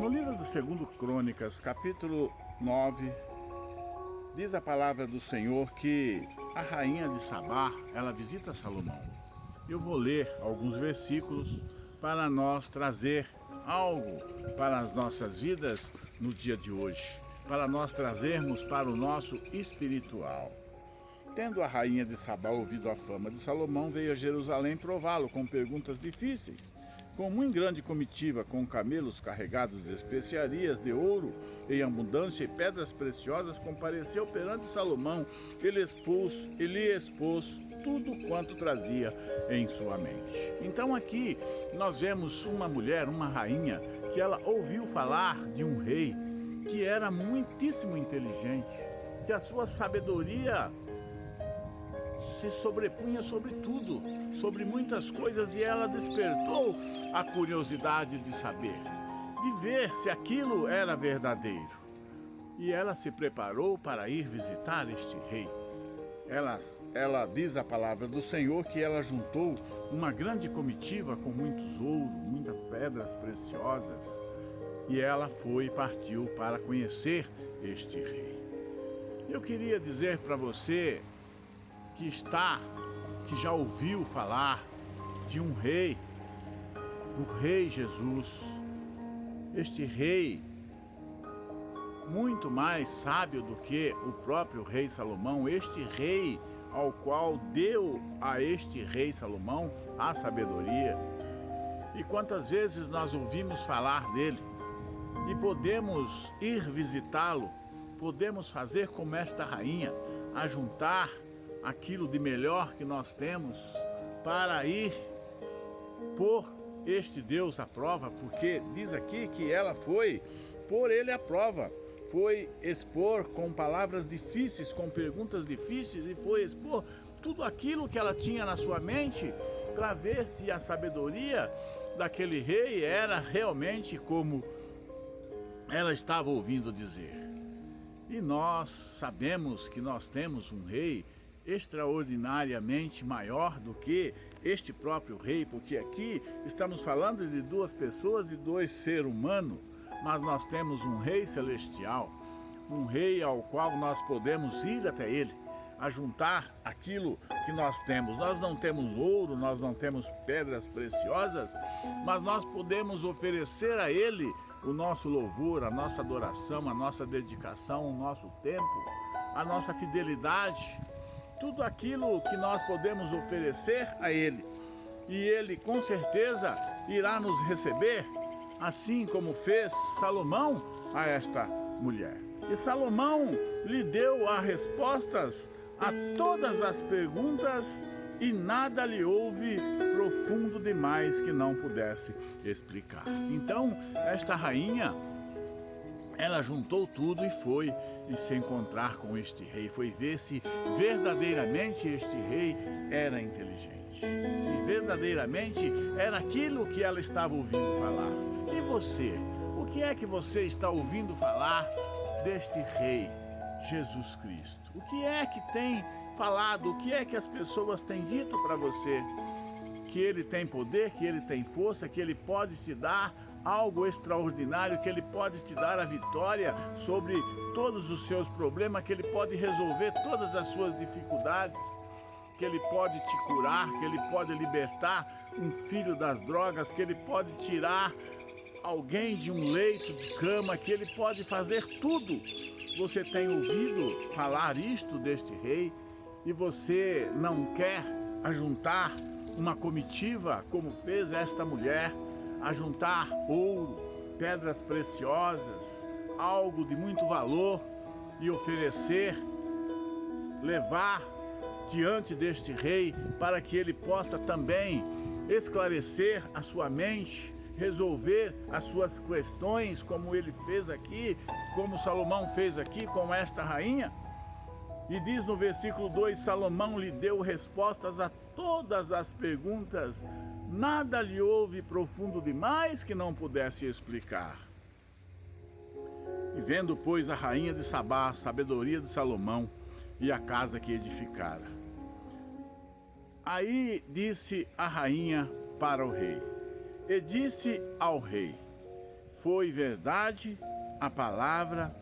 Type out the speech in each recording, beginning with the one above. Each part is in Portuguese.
No livro do 2 Crônicas, capítulo 9, diz a palavra do Senhor que a rainha de Sabá, ela visita Salomão. Eu vou ler alguns versículos para nós trazer algo para as nossas vidas no dia de hoje, para nós trazermos para o nosso espiritual. Tendo a rainha de Sabá ouvido a fama de Salomão, veio a Jerusalém prová-lo com perguntas difíceis. Com muito grande comitiva, com camelos carregados de especiarias, de ouro em abundância e pedras preciosas, compareceu perante Salomão. Ele lhe expôs tudo quanto trazia em sua mente. Então aqui nós vemos uma mulher, uma rainha, que ela ouviu falar de um rei que era muitíssimo inteligente, que a sua sabedoria se sobrepunha sobre tudo, sobre muitas coisas, e ela despertou a curiosidade de saber, de ver se aquilo era verdadeiro. E ela se preparou para ir visitar este rei. Ela diz a palavra do Senhor que ela juntou uma grande comitiva com muitos ouros, muitas pedras preciosas, e ela partiu para conhecer este rei. Eu queria dizer para você que já ouviu falar de um rei, do rei Jesus. Este rei, muito mais sábio do que o próprio rei Salomão, este rei ao qual deu a este rei Salomão a sabedoria. E quantas vezes nós ouvimos falar dele e podemos ir visitá-lo, podemos fazer como esta rainha, ajuntar aquilo de melhor que nós temos para ir pôr este Deus à prova, porque diz aqui que ela foi pôr ele à prova, foi expor com palavras difíceis, com perguntas difíceis, e foi expor tudo aquilo que ela tinha na sua mente para ver se a sabedoria daquele rei era realmente como ela estava ouvindo dizer. E nós sabemos que nós temos um rei extraordinariamente maior do que este próprio rei, porque aqui estamos falando de duas pessoas, de dois seres humanos, mas nós temos um rei celestial, um rei ao qual nós podemos ir até ele, ajuntar aquilo que nós temos. Nós não temos ouro, nós não temos pedras preciosas, mas nós podemos oferecer a ele o nosso louvor, a nossa adoração, a nossa dedicação, o nosso tempo, a nossa fidelidade, tudo aquilo que nós podemos oferecer a ele. E ele com certeza irá nos receber, assim como fez Salomão a esta mulher. E Salomão lhe deu as respostas a todas as perguntas, e nada lhe houve profundo demais que não pudesse explicar. Então, esta rainha, ela juntou tudo e foi se encontrar com este rei, foi ver se verdadeiramente este rei era inteligente, se verdadeiramente era aquilo que ela estava ouvindo falar. E você, o que é que você está ouvindo falar deste rei, Jesus Cristo? O que é que tem falado, o que é que as pessoas têm dito para você? Que ele tem poder, que ele tem força, que ele pode te dar algo extraordinário, que ele pode te dar a vitória sobre todos os seus problemas, que ele pode resolver todas as suas dificuldades, que ele pode te curar, que ele pode libertar um filho das drogas, que ele pode tirar alguém de um leito de cama, que ele pode fazer tudo. Você tem ouvido falar isto deste rei e você não quer ajuntar uma comitiva como fez esta mulher, ajuntar ouro, pedras preciosas, algo de muito valor, e oferecer, levar diante deste rei para que ele possa também esclarecer a sua mente, resolver as suas questões, como ele fez aqui, como Salomão fez aqui com esta rainha? E diz no versículo 2, Salomão lhe deu respostas a todas as perguntas, nada lhe houve profundo demais que não pudesse explicar. E vendo, pois, a rainha de Sabá a sabedoria de Salomão e a casa que edificara. Aí disse a rainha para o rei, e disse ao rei, foi verdade a palavra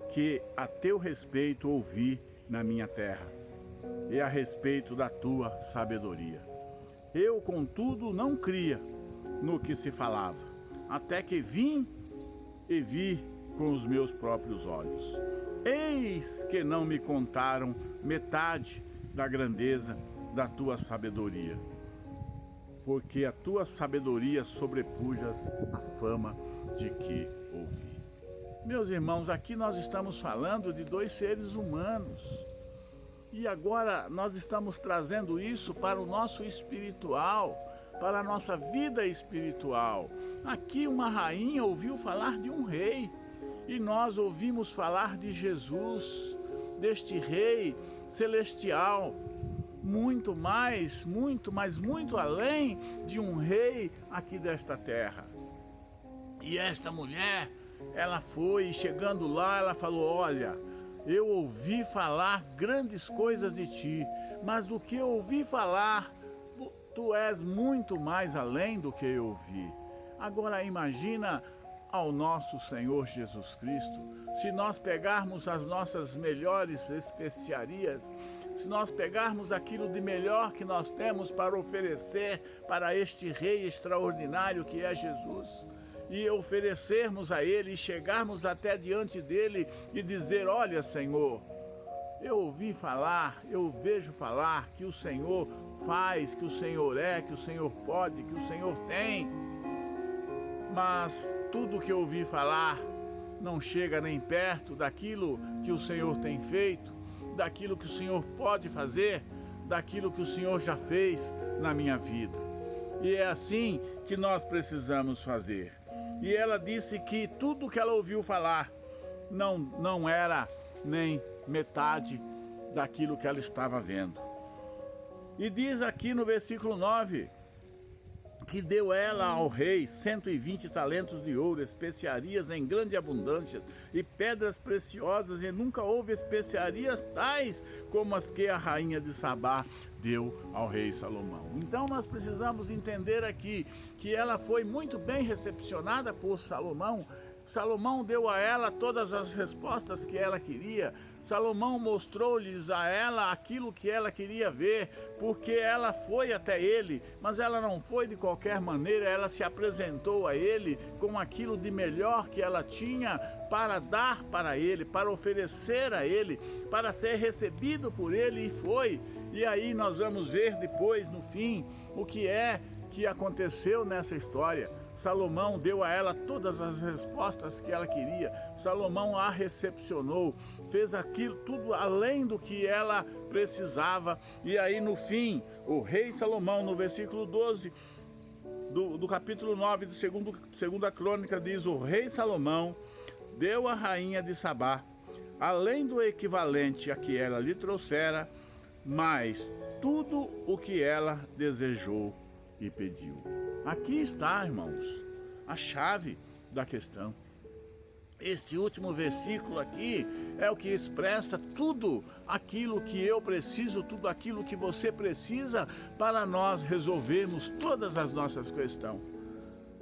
que a teu respeito ouvi na minha terra, e a respeito da tua sabedoria. Eu, contudo, não cria no que se falava, até que vim e vi com os meus próprios olhos. Eis que não me contaram metade da grandeza da tua sabedoria, porque a tua sabedoria sobrepujas a fama de que ouvi. Meus irmãos, aqui nós estamos falando de dois seres humanos. E agora nós estamos trazendo isso para o nosso espiritual, para a nossa vida espiritual. Aqui uma rainha ouviu falar de um rei, e nós ouvimos falar de Jesus, deste rei celestial, muito mais, muito, mas muito além de um rei aqui desta terra. E esta mulher, ela foi, chegando lá, ela falou: olha, eu ouvi falar grandes coisas de ti, mas do que eu ouvi falar, tu és muito mais além do que eu ouvi. Agora imagina ao nosso Senhor Jesus Cristo, se nós pegarmos as nossas melhores especiarias, se nós pegarmos aquilo de melhor que nós temos para oferecer para este Rei extraordinário que é Jesus, e oferecermos a Ele, e chegarmos até diante dEle e dizer: olha, Senhor, eu ouvi falar, eu vejo falar que o Senhor faz, que o Senhor é, que o Senhor pode, que o Senhor tem, mas tudo que eu ouvi falar não chega nem perto daquilo que o Senhor tem feito, daquilo que o Senhor pode fazer, daquilo que o Senhor já fez na minha vida. E é assim que nós precisamos fazer. E ela disse que tudo que ela ouviu falar não era nem metade daquilo que ela estava vendo. E diz aqui no versículo 9, que deu ela ao rei 120 talentos de ouro, especiarias em grande abundância e pedras preciosas, e nunca houve especiarias tais como as que a rainha de Sabá deu ao rei Salomão. Então nós precisamos entender aqui que ela foi muito bem recepcionada por Salomão. Salomão deu a ela todas as respostas que ela queria. Salomão mostrou-lhes a ela aquilo que ela queria ver, porque ela foi até ele, mas ela não foi de qualquer maneira, ela se apresentou a ele com aquilo de melhor que ela tinha para dar para ele, para oferecer a ele, para ser recebido por ele, e foi. E aí nós vamos ver depois, no fim, o que é que aconteceu nessa história. Salomão deu a ela todas as respostas que ela queria. Salomão a recepcionou, fez aquilo tudo além do que ela precisava. E aí no fim, o rei Salomão, no versículo 12 do capítulo 9 do segunda crônica, diz: o rei Salomão deu à rainha de Sabá, além do equivalente a que ela lhe trouxera, mais tudo o que ela desejou e pediu. Aqui está, irmãos, a chave da questão. Este último versículo aqui é o que expressa tudo aquilo que eu preciso, tudo aquilo que você precisa para nós resolvermos todas as nossas questões.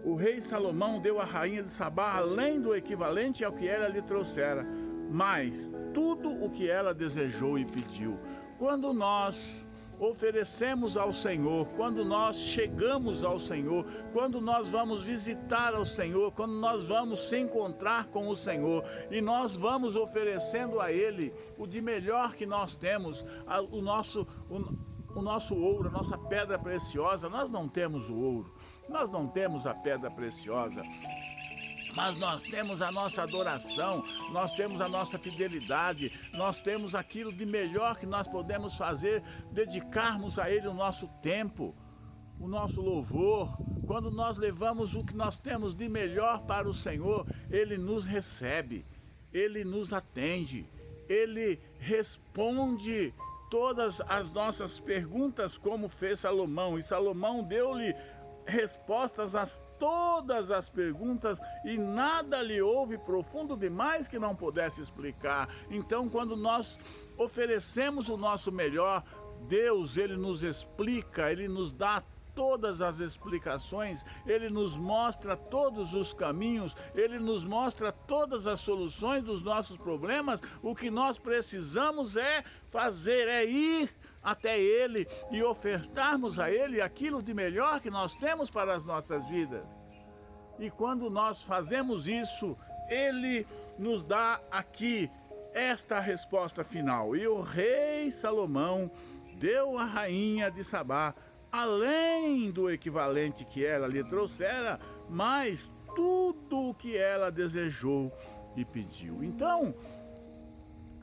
O rei Salomão deu à rainha de Sabá além do equivalente ao que ela lhe trouxera, mas tudo o que ela desejou e pediu. Quando nós oferecemos ao Senhor, quando nós chegamos ao Senhor, quando nós vamos visitar ao Senhor, quando nós vamos se encontrar com o Senhor, e nós vamos oferecendo a Ele o de melhor que nós temos, o nosso ouro, a nossa pedra preciosa. Nós não temos o ouro, nós não temos a pedra preciosa, mas nós temos a nossa adoração, nós temos a nossa fidelidade, nós temos aquilo de melhor que nós podemos fazer, dedicarmos a Ele o nosso tempo, o nosso louvor. Quando nós levamos o que nós temos de melhor para o Senhor, Ele nos recebe, Ele nos atende, Ele responde todas as nossas perguntas, como fez Salomão. E Salomão deu-lhe respostas a todas as perguntas, e nada lhe houve profundo demais que não pudesse explicar. Então, quando nós oferecemos o nosso melhor, Deus, Ele nos explica, Ele nos dá todas as explicações, Ele nos mostra todos os caminhos, Ele nos mostra todas as soluções dos nossos problemas. O que nós precisamos é fazer, é ir até Ele e ofertarmos a Ele aquilo de melhor que nós temos para as nossas vidas. E quando nós fazemos isso, Ele nos dá aqui esta resposta final. E o rei Salomão deu à rainha de Sabá, além do equivalente que ela lhe trouxera, mais tudo o que ela desejou e pediu. Então,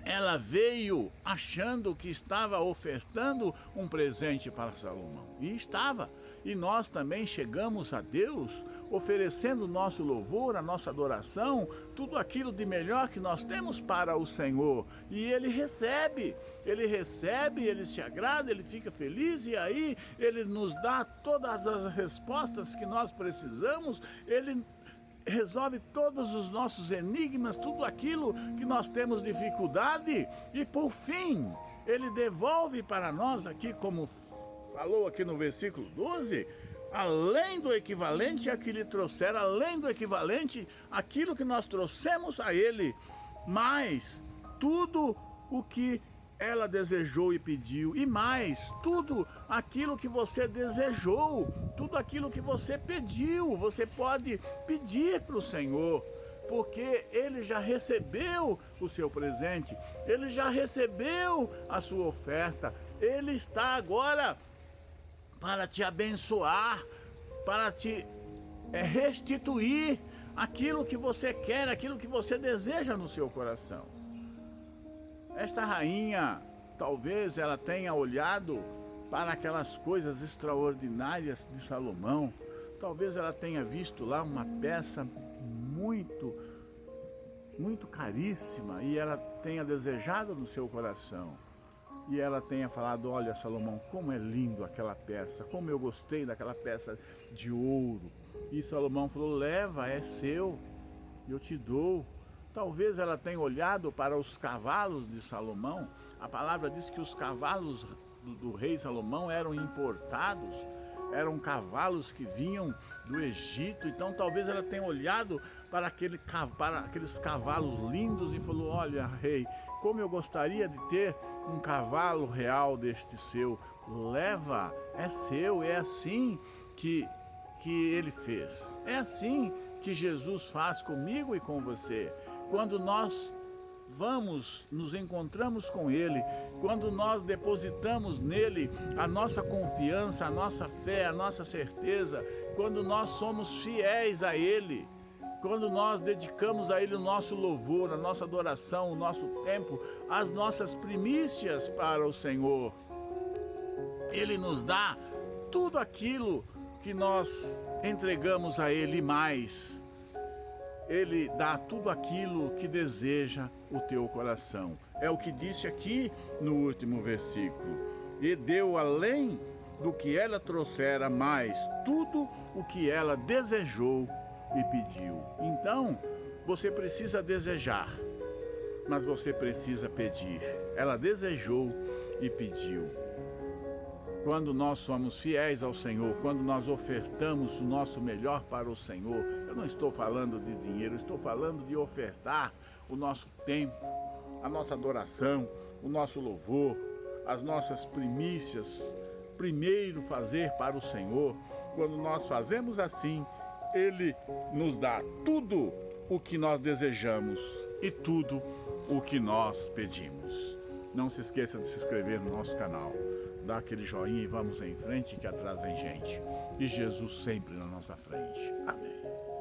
ela veio achando que estava ofertando um presente para Salomão. E estava. E nós também chegamos a Deus oferecendo nosso louvor, a nossa adoração, tudo aquilo de melhor que nós temos para o Senhor. E Ele recebe, Ele se agrada, Ele fica feliz e aí Ele nos dá todas as respostas que nós precisamos, Ele resolve todos os nossos enigmas, tudo aquilo que nós temos dificuldade e por fim, Ele devolve para nós aqui, como falou aqui no versículo 12, além do equivalente a que lhe trouxeram, além do equivalente aquilo que nós trouxemos a Ele, mas tudo o que ela desejou e pediu, e mais, tudo aquilo que você desejou, tudo aquilo que você pediu, você pode pedir para o Senhor, porque Ele já recebeu o seu presente, Ele já recebeu a sua oferta, Ele está agora para te abençoar, para te restituir aquilo que você quer, aquilo que você deseja no seu coração. Esta rainha, talvez ela tenha olhado para aquelas coisas extraordinárias de Salomão, talvez ela tenha visto lá uma peça muito caríssima e ela tenha desejado no seu coração. E ela tenha falado, olha Salomão, como é lindo aquela peça, como eu gostei daquela peça de ouro. E Salomão falou, leva, é seu, eu te dou. Talvez ela tenha olhado para os cavalos de Salomão. A palavra diz que os cavalos do rei Salomão eram importados, eram cavalos que vinham do Egito. Então talvez ela tenha olhado para aqueles cavalos lindos e falou, olha rei, como eu gostaria de ter um cavalo real deste seu. Leva, é seu, é assim que Ele fez. É assim que Jesus faz comigo e com você. Quando nós nos encontramos com Ele, quando nós depositamos nele a nossa confiança, a nossa fé, a nossa certeza, quando nós somos fiéis a Ele, quando nós dedicamos a Ele o nosso louvor, a nossa adoração, o nosso tempo, as nossas primícias para o Senhor, Ele nos dá tudo aquilo que nós entregamos a Ele e mais. Ele dá tudo aquilo que deseja o teu coração. É o que disse aqui no último versículo. E deu além do que ela trouxera mais, tudo o que ela desejou e pediu. Então, você precisa desejar, mas você precisa pedir. Ela desejou e pediu. Quando nós somos fiéis ao Senhor, quando nós ofertamos o nosso melhor para o Senhor, eu não estou falando de dinheiro, estou falando de ofertar o nosso tempo, a nossa adoração, o nosso louvor, as nossas primícias, primeiro fazer para o Senhor. Quando nós fazemos assim, Ele nos dá tudo o que nós desejamos e tudo o que nós pedimos. Não se esqueça de se inscrever no nosso canal. Dá aquele joinha e vamos em frente que atrás vem gente. E Jesus sempre na nossa frente. Amém.